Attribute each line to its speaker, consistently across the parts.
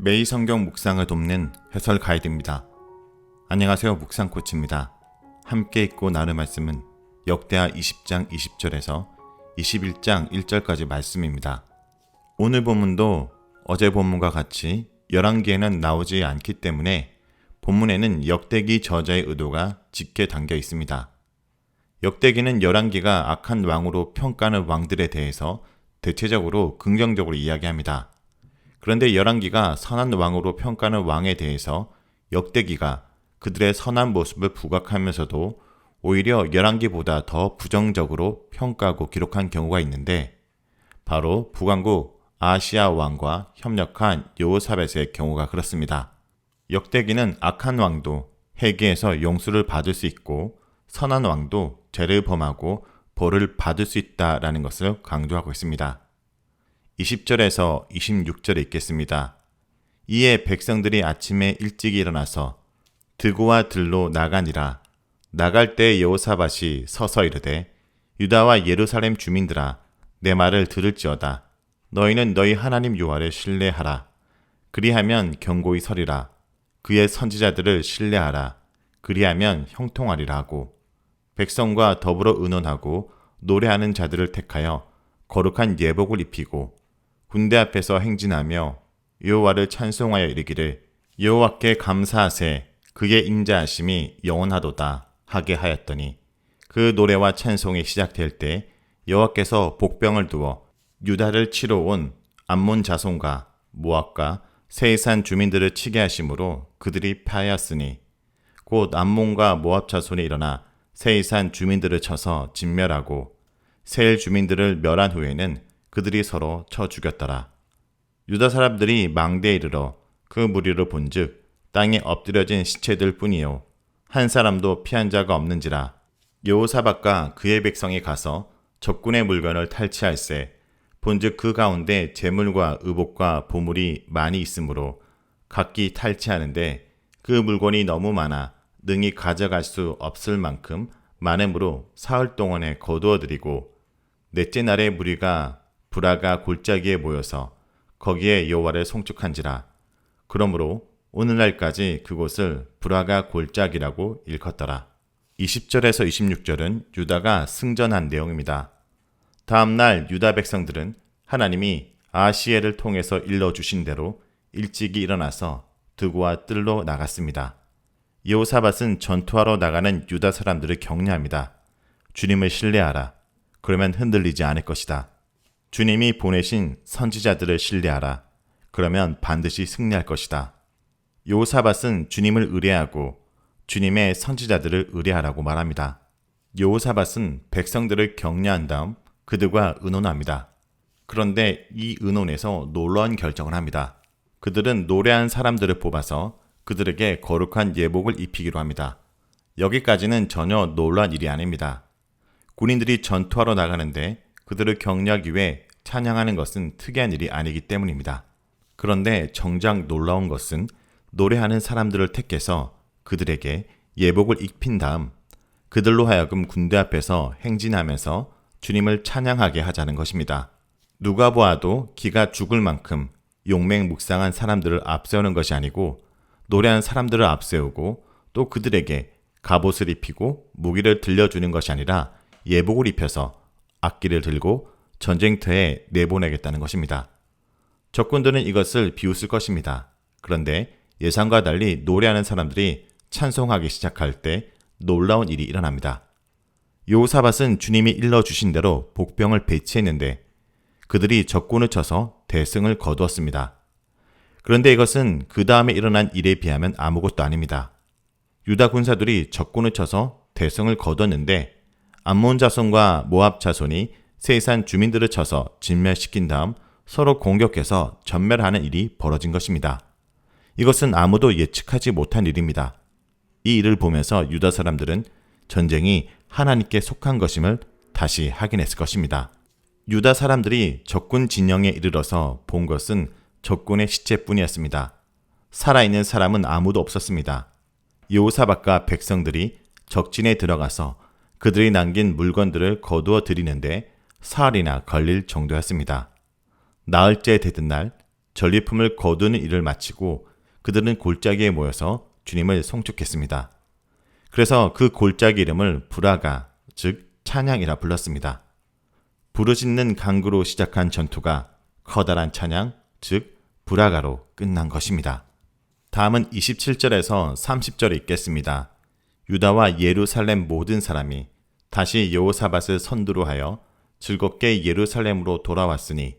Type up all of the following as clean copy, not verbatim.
Speaker 1: 매일 성경 묵상을 돕는 해설 가이드입니다. 안녕하세요. 묵상코치입니다. 함께 읽고 나눌 말씀은 역대하 20장 20절에서 21장 1절까지 말씀입니다. 오늘 본문도 어제 본문과 같이 열왕기에는 나오지 않기 때문에 본문에는 역대기 저자의 의도가 짙게 담겨 있습니다. 역대기는 열왕기가 악한 왕으로 평가하는 왕들에 대해서 대체적으로 긍정적으로 이야기합니다. 그런데 열왕기가 선한 왕으로 평가하는 왕에 대해서 역대기가 그들의 선한 모습을 부각하면서도 오히려 열왕기보다 더 부정적으로 평가하고 기록한 경우가 있는데 바로 북왕국 아하시야 왕과 협력한 여호사밧의 경우가 그렇습니다. 역대기는 악한 왕도 회개해서 용서를 받을 수 있고 선한 왕도 죄를 범하고 벌을 받을 수 있다라는 것을 강조하고 있습니다. 20절에서 26절에 읽겠습니다. 이에 백성들이 아침에 일찍 일어나서 드고와 들로 나가니라. 나갈 때 여호사밧이 서서 이르되 유다와 예루살렘 주민들아 내 말을 들을지어다. 너희는 너희 하나님 여호와를 신뢰하라. 그리하면 견고히 서리라. 그의 선지자들을 신뢰하라. 그리하면 형통하리라 하고 백성과 더불어 의논하고 노래하는 자들을 택하여 거룩한 예복을 입히고 군대 앞에서 행진하며 여호와를 찬송하여 이르기를 여호와께 감사하세 그의 인자하심이 영원하도다 하게 하였더니 그 노래와 찬송이 시작될 때 여호와께서 복병을 두어 유다를 치러 온 암몬 자손과 모압과 세이산 주민들을 치게 하심으로 그들이 패하였으니 곧 암몬과 모압 자손이 일어나 세이산 주민들을 쳐서 진멸하고 세일 주민들을 멸한 후에는 그들이 서로 쳐 죽였더라. 유다 사람들이 망대에 이르러 그 무리를 본즉 땅에 엎드려진 시체들 뿐이요 한 사람도 피한 자가 없는지라. 여호사밧과 그의 백성이 가서 적군의 물건을 탈취할세 본즉 그 가운데 재물과 의복과 보물이 많이 있으므로 각기 탈취하는데 그 물건이 너무 많아 능히 가져갈 수 없을 만큼 많음으로 사흘 동안에 거두어들이고 넷째 날에 무리가 브라가 골짜기에 모여서 거기에 여호와를 송축한지라. 그러므로 오늘날까지 그곳을 브라가 골짜기라고 일컫더라. 20절에서 26절은 유다가 승전한 내용입니다. 다음날 유다 백성들은 하나님이 아하시엘을 통해서 일러주신 대로 일찍이 일어나서 드고와 뜰로 나갔습니다. 여호사밧은 전투하러 나가는 유다 사람들을 격려합니다. 주님을 신뢰하라. 그러면 흔들리지 않을 것이다. 주님이 보내신 선지자들을 신뢰하라. 그러면 반드시 승리할 것이다. 여호사밧은 주님을 의뢰하고 주님의 선지자들을 의뢰하라고 말합니다. 여호사밧은 백성들을 격려한 다음 그들과 의논합니다. 그런데 이 의논에서 놀라운 결정을 합니다. 그들은 노래한 사람들을 뽑아서 그들에게 거룩한 예복을 입히기로 합니다. 여기까지는 전혀 놀라운 일이 아닙니다. 군인들이 전투하러 나가는데 그들을 격려하기 위해 찬양하는 것은 특이한 일이 아니기 때문입니다. 그런데 정작 놀라운 것은 노래하는 사람들을 택해서 그들에게 예복을 입힌 다음 그들로 하여금 군대 앞에서 행진하면서 주님을 찬양하게 하자는 것입니다. 누가 보아도 기가 죽을 만큼 용맹묵상한 사람들을 앞세우는 것이 아니고 노래하는 사람들을 앞세우고 또 그들에게 갑옷을 입히고 무기를 들려주는 것이 아니라 예복을 입혀서 악기를 들고 전쟁터에 내보내겠다는 것입니다. 적군들은 이것을 비웃을 것입니다. 그런데 예상과 달리 노래하는 사람들이 찬송하기 시작할 때 놀라운 일이 일어납니다. 여호사밧은 주님이 일러주신 대로 복병을 배치했는데 그들이 적군을 쳐서 대승을 거두었습니다. 그런데 이것은 그 다음에 일어난 일에 비하면 아무것도 아닙니다. 유다 군사들이 적군을 쳐서 대승을 거뒀는데 암몬 자손과 모압 자손이 세이산 주민들을 쳐서 진멸시킨 다음 서로 공격해서 전멸하는 일이 벌어진 것입니다. 이것은 아무도 예측하지 못한 일입니다. 이 일을 보면서 유다 사람들은 전쟁이 하나님께 속한 것임을 다시 확인했을 것입니다. 유다 사람들이 적군 진영에 이르러서 본 것은 적군의 시체뿐이었습니다. 살아있는 사람은 아무도 없었습니다. 여호사밧과 백성들이 적진에 들어가서 그들이 남긴 물건들을 거두어 들이는데 사흘이나 걸릴 정도였습니다. 나흘째 되던 날 전리품을 거두는 일을 마치고 그들은 골짜기에 모여서 주님을 송축했습니다. 그래서 그 골짜기 이름을 브라가, 즉 찬양이라 불렀습니다. 부르짖는 강구로 시작한 전투가 커다란 찬양, 즉 브라가로 끝난 것입니다. 다음은 27절에서 30절에 있겠습니다. 유다와 예루살렘 모든 사람이 다시 여호사밧을 선두로 하여 즐겁게 예루살렘으로 돌아왔으니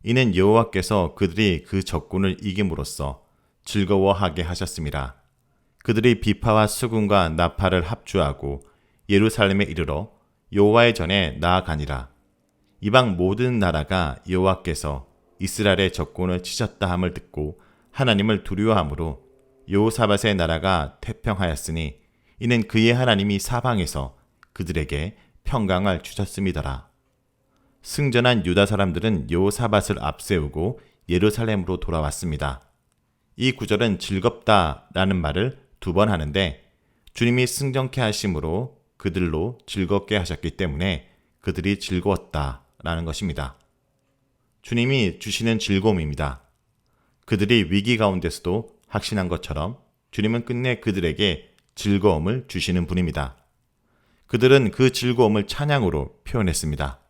Speaker 1: 이는 여호와께서 그들이 그 적군을 이김으로써 즐거워하게 하셨습니다. 그들이 비파와 수금과 나팔을 합주하고 예루살렘에 이르러 여호와의 전에 나아가니라. 이방 모든 나라가 여호와께서 이스라엘의 적군을 치셨다 함을 듣고 하나님을 두려워함으로 여호사밧의 나라가 태평하였으니 이는 그의 하나님이 사방에서 그들에게 평강을 주셨음이더라. 승전한 유다 사람들은 여호사밧을 앞세우고 예루살렘으로 돌아왔습니다. 이 구절은 즐겁다라는 말을 2번 하는데 주님이 승전케 하심으로 그들로 즐겁게 하셨기 때문에 그들이 즐거웠다라는 것입니다. 주님이 주시는 즐거움입니다. 그들이 위기 가운데서도 확신한 것처럼 주님은 끝내 그들에게 즐거움을 주시는 분입니다. 그들은 그 즐거움을 찬양으로 표현했습니다.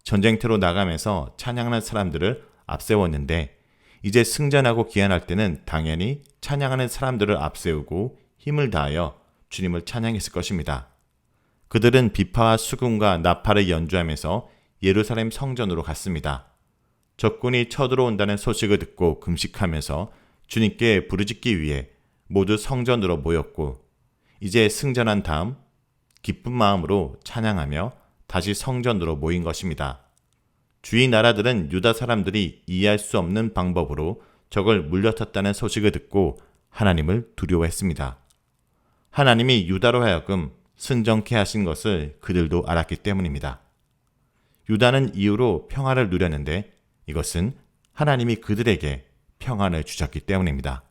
Speaker 1: 전쟁터로 나가면서 찬양하는 사람들을 앞세웠는데 이제 승전하고 귀환할 때는 당연히 찬양하는 사람들을 앞세우고 힘을 다하여 주님을 찬양했을 것입니다. 그들은 비파와 수금과 나팔을 연주하면서 예루살렘 성전으로 갔습니다. 적군이 쳐들어온다는 소식을 듣고 금식하면서 주님께 부르짖기 위해 모두 성전으로 모였고 이제 승전한 다음 기쁜 마음으로 찬양하며 다시 성전으로 모인 것입니다. 주위 나라들은 유다 사람들이 이해할 수 없는 방법으로 적을 물려쳤다는 소식을 듣고 하나님을 두려워했습니다. 하나님이 유다로 하여금 승전케 하신 것을 그들도 알았기 때문입니다. 유다는 이후로 평화를 누렸는데 이것은 하나님이 그들에게 평안을 주셨기 때문입니다.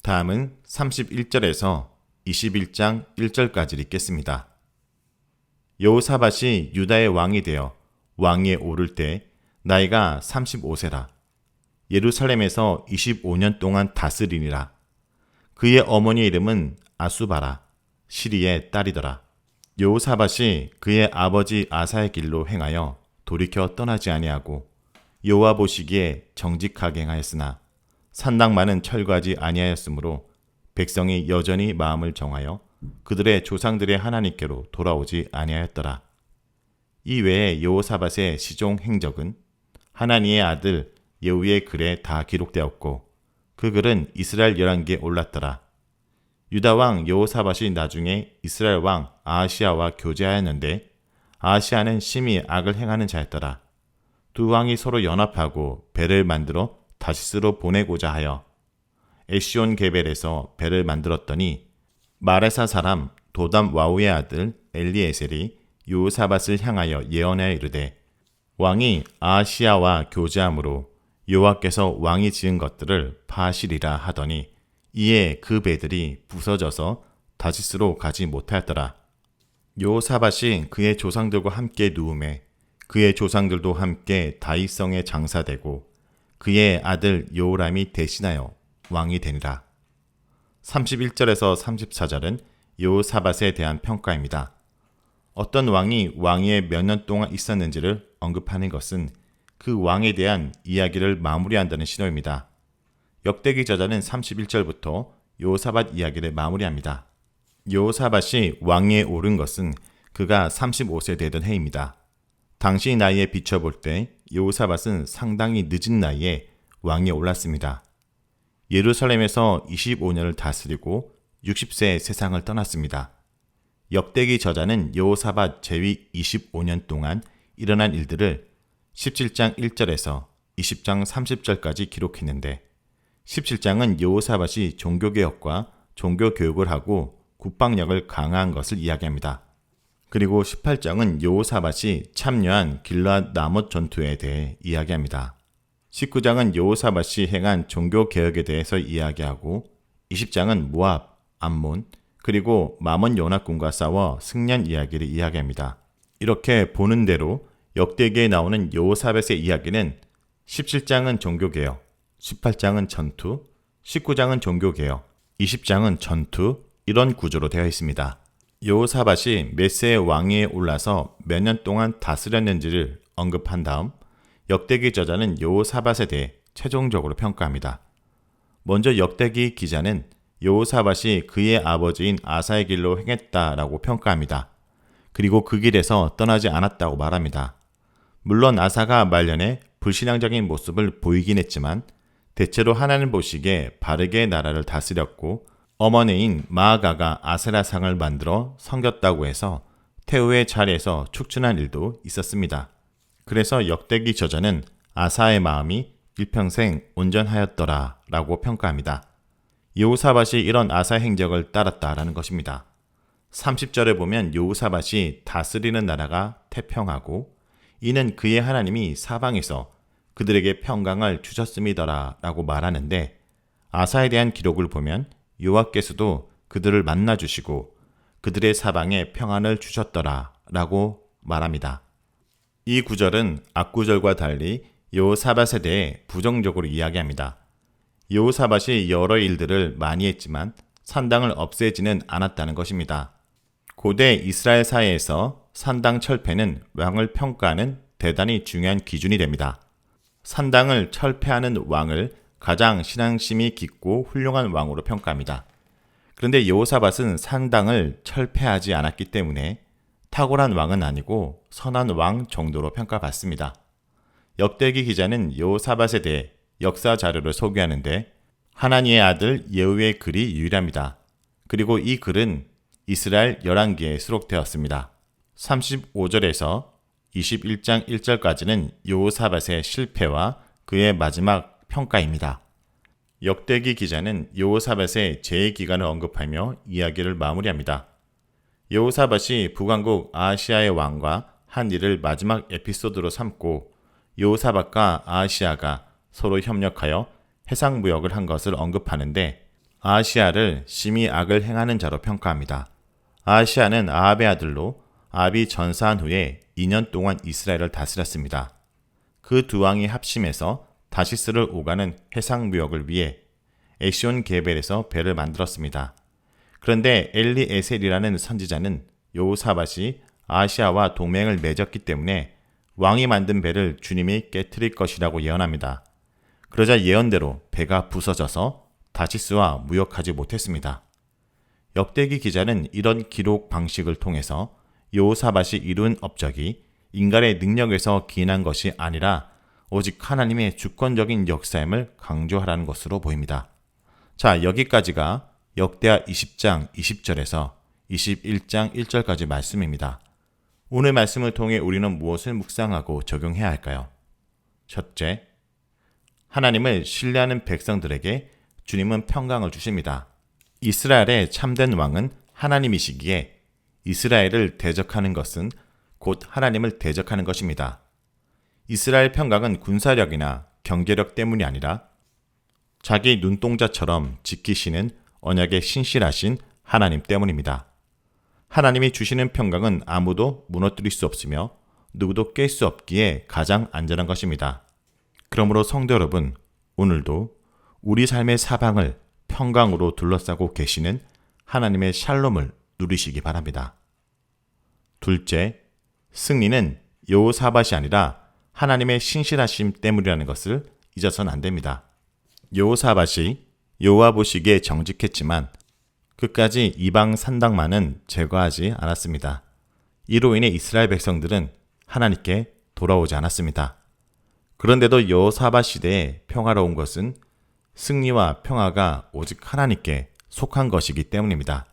Speaker 1: 다음은 31절에서 21장 1절까지 읽겠습니다. 여호사밧이 유다의 왕이 되어 왕위에 오를 때 나이가 35세라. 예루살렘에서 25년 동안 다스리니라. 그의 어머니의 이름은 아수바라, 시리의 딸이더라. 여호사밧이 그의 아버지 아사의 길로 행하여 돌이켜 떠나지 아니하고 여호와 보시기에 정직하게 행하였으나 산당만은 철거하지 아니하였으므로 백성이 여전히 마음을 정하여 그들의 조상들의 하나님께로 돌아오지 아니하였더라. 이 외에 여호사밧의 시종 행적은 하나니의 아들 예후의 글에 다 기록되었고 그 글은 이스라엘 열왕기에 올랐더라. 유다 왕 여호사밧이 나중에 이스라엘 왕 아하시아와 교제하였는데 아하시아는 심히 악을 행하는 자였더라. 두 왕이 서로 연합하고 배를 만들어 다시스로 보내고자 하여 에시온 게벨에서 배를 만들었더니 마레사 사람 도담 와우의 아들 엘리에셀이 여호사밧을 향하여 예언하여 이르되 왕이 아하시아와 교제함으로 여호와께서 왕이 지은 것들을 파하시리라 하더니 이에 그 배들이 부서져서 다시스로 가지 못하였더라. 여호사밧이 그의 조상들과 함께 누움에 그의 조상들도 함께 다윗성에 장사되고 그의 아들 여호람이 대신하여 왕이 되니라. 31절에서 34절은 여호사밧에 대한 평가입니다. 어떤 왕이 왕위에 몇 년 동안 있었는지를 언급하는 것은 그 왕에 대한 이야기를 마무리한다는 신호입니다. 역대기 저자는 31절부터 여호사밧 이야기를 마무리합니다. 여호사밧이 왕위에 오른 것은 그가 35세 되던 해입니다. 당시 나이에 비춰볼 때 여호사밧은 상당히 늦은 나이에 왕위에 올랐습니다. 예루살렘에서 25년을 다스리고 60세에 세상을 떠났습니다. 역대기 저자는 여호사밧 재위 25년 동안 일어난 일들을 17장 1절에서 20장 30절까지 기록했는데 17장은 여호사밧이 종교개혁과 종교교육을 하고 국방력을 강화한 것을 이야기합니다. 그리고 18장은 여호사밧이 참여한 길르앗 라못 전투에 대해 이야기합니다. 19장은 여호사밧이 행한 종교개혁에 대해서 이야기하고 20장은 모압, 암몬, 그리고 마몬 연합군과 싸워 승리한 이야기를 이야기합니다. 이렇게 보는 대로 역대기에 나오는 여호사밧의 이야기는 17장은 종교개혁, 18장은 전투, 19장은 종교개혁, 20장은 전투, 이런 구조로 되어 있습니다. 여호사밧이 메세의 왕위에 올라서 몇 년 동안 다스렸는지를 언급한 다음 역대기 저자는 여호사밧에 대해 최종적으로 평가합니다. 먼저 역대기 기자는 여호사밧이 그의 아버지인 아사의 길로 행했다라고 평가합니다. 그리고 그 길에서 떠나지 않았다고 말합니다. 물론 아사가 말년에 불신앙적인 모습을 보이긴 했지만 대체로 하나님 보시기에 바르게 나라를 다스렸고 어머니인 마아가가 아세라상을 만들어 섬겼다고 해서 태후의 자리에서 축전한 일도 있었습니다. 그래서 역대기 저자는 아사의 마음이 일평생 온전하였더라 라고 평가합니다. 여호사밧이 이런 아사 행적을 따랐다라는 것입니다. 30절에 보면 여호사밧이 다스리는 나라가 태평하고 이는 그의 하나님이 사방에서 그들에게 평강을 주셨음이더라 라고 말하는데 아사에 대한 기록을 보면 여호와께서도 그들을 만나주시고 그들의 사방에 평안을 주셨더라 라고 말합니다. 이 구절은 앞구절과 달리 여호사밧에 대해 부정적으로 이야기합니다. 여호사밧이 여러 일들을 많이 했지만 산당을 없애지는 않았다는 것입니다. 고대 이스라엘 사회에서 산당 철폐는 왕을 평가하는 대단히 중요한 기준이 됩니다. 산당을 철폐하는 왕을 가장 신앙심이 깊고 훌륭한 왕으로 평가합니다. 그런데 여호사밧은 산당을 철폐하지 않았기 때문에 탁월한 왕은 아니고 선한 왕 정도로 평가받습니다. 역대기 기자는 여호사밧에 대해 역사 자료를 소개하는데 하나니의 아들 예후의 글이 유일합니다. 그리고 이 글은 이스라엘 열왕기에 수록되었습니다. 35절에서 21장 1절까지는 여호사밧의 실패와 그의 마지막 평가입니다. 역대기 기자는 여호사밧의 재해 기간을 언급하며 이야기를 마무리합니다. 여호사밧이 북왕국 아하시아의 왕과 한 일을 마지막 에피소드로 삼고 여호사밧과 아하시아가 서로 협력하여 해상무역을 한 것을 언급하는데 아하시아를 심히 악을 행하는 자로 평가합니다. 아하시아는 아합의 아들로 아합이 전사한 후에 2년 동안 이스라엘을 다스렸습니다. 그 두 왕이 합심해서 다시스를 오가는 해상무역을 위해 에시온 게벨에서 배를 만들었습니다. 그런데 엘리에셀이라는 선지자는 여호사밧이 아하시아와 동맹을 맺었기 때문에 왕이 만든 배를 주님이 깨트릴 것이라고 예언합니다. 그러자 예언대로 배가 부서져서 다시스와 무역하지 못했습니다. 역대기 기자는 이런 기록 방식을 통해서 여호사밧이 이룬 업적이 인간의 능력에서 기인한 것이 아니라 오직 하나님의 주권적인 역사임을 강조하라는 것으로 보입니다. 자, 여기까지가 역대하 20장 20절에서 21장 1절까지 말씀입니다. 오늘 말씀을 통해 우리는 무엇을 묵상하고 적용해야 할까요? 첫째, 하나님을 신뢰하는 백성들에게 주님은 평강을 주십니다. 이스라엘의 참된 왕은 하나님이시기에 이스라엘을 대적하는 것은 곧 하나님을 대적하는 것입니다. 이스라엘 평강은 군사력이나 경제력 때문이 아니라 자기 눈동자처럼 지키시는 언약에 신실하신 하나님 때문입니다. 하나님이 주시는 평강은 아무도 무너뜨릴 수 없으며 누구도 깰 수 없기에 가장 안전한 것입니다. 그러므로 성도 여러분, 오늘도 우리 삶의 사방을 평강으로 둘러싸고 계시는 하나님의 샬롬을 누리시기 바랍니다. 둘째, 승리는 여호사밧이 아니라 하나님의 신실하심 때문이라는 것을 잊어서는 안 됩니다. 여호사밧이 여호와 보시기에 정직했지만 끝까지 이방 산당만은 제거하지 않았습니다. 이로 인해 이스라엘 백성들은 하나님께 돌아오지 않았습니다. 그런데도 여호사밧 시대에 평화로운 것은 승리와 평화가 오직 하나님께 속한 것이기 때문입니다.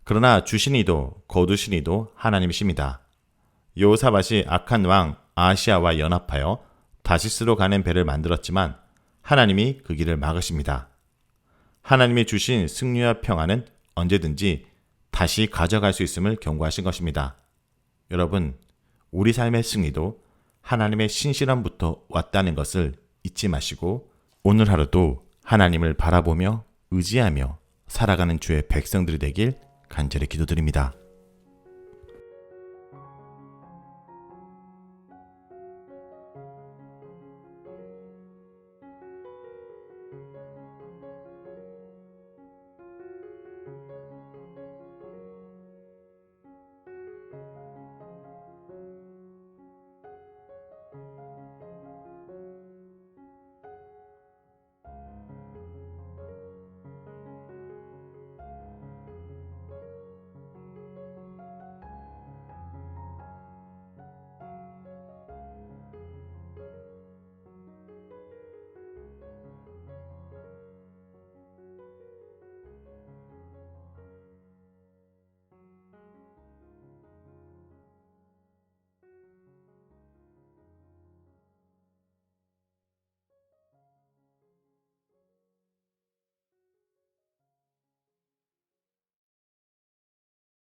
Speaker 1: 그러나 주신 이도 거두신 이도 하나님이십니다. 여호사밧이 악한 왕 아하시아와 연합하여 다시스로 가는 배를 만들었지만 하나님이 그 길을 막으십니다. 하나님이 주신 승리와 평화는 언제든지 다시 가져갈 수 있음을 경고하신 것입니다. 여러분, 우리 삶의 승리도 하나님의 신실함부터 왔다는 것을 잊지 마시고 오늘 하루도 하나님을 바라보며 의지하며 살아가는 주의 백성들이 되길 간절히 기도드립니다.